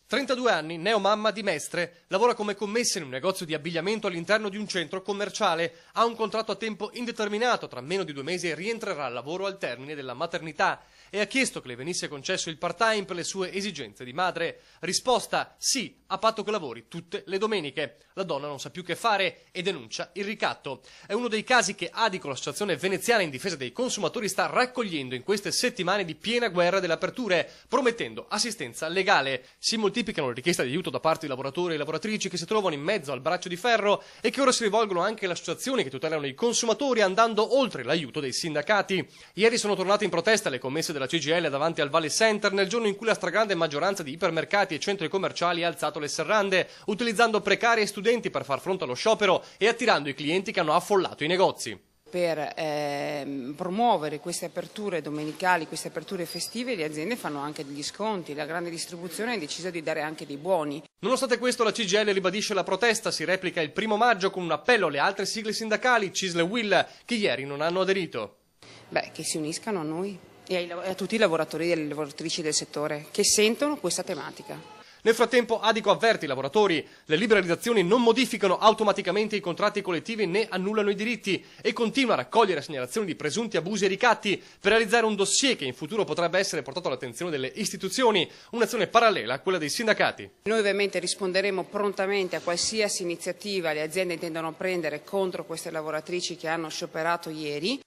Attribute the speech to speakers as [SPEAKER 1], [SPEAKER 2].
[SPEAKER 1] 32 anni, neomamma di Mestre, lavora come commessa in un negozio di abbigliamento all'interno di un centro commerciale. Ha un contratto a tempo indeterminato, tra meno di 2 mesi rientrerà al lavoro al termine della maternità e ha chiesto che le venisse concesso il part-time per le sue esigenze di madre. Risposta: sì, a patto che lavori tutte le domeniche. La donna non sa più che fare e denuncia il ricatto. È uno dei casi che Adico, l'associazione veneziana in difesa dei consumatori, sta raccogliendo in queste settimane di piena guerra delle aperture, promettendo assistenza legale. Si moltiplicano le richieste di aiuto da parte di lavoratori e lavoratrici che si trovano in mezzo al braccio di ferro e che ora si rivolgono anche alle associazioni che tutelano i consumatori, andando oltre l'aiuto dei sindacati. Ieri sono tornate in protesta le commesse della CGIL davanti al Valley Center nel giorno in cui la stragrande maggioranza di ipermercati e centri commerciali ha alzato le serrande, utilizzando precari e studenti per far fronte allo sciopero e attirando i clienti che hanno affollato i negozi.
[SPEAKER 2] Per promuovere queste aperture domenicali, queste aperture festive, le aziende fanno anche degli sconti, la grande distribuzione ha deciso di dare anche dei buoni.
[SPEAKER 1] Nonostante questo, la CGIL ribadisce la protesta, si replica il 1° maggio con un appello alle altre sigle sindacali, CISL e UIL, che ieri non hanno aderito.
[SPEAKER 2] Che si uniscano a noi e a tutti i lavoratori e le lavoratrici del settore che sentono questa tematica.
[SPEAKER 1] Nel frattempo Adico avverte i lavoratori: le liberalizzazioni non modificano automaticamente i contratti collettivi né annullano i diritti, e continua a raccogliere segnalazioni di presunti abusi e ricatti per realizzare un dossier che in futuro potrebbe essere portato all'attenzione delle istituzioni, un'azione parallela a quella dei sindacati.
[SPEAKER 2] Noi ovviamente risponderemo prontamente a qualsiasi iniziativa le aziende intendono prendere contro queste lavoratrici che hanno scioperato ieri.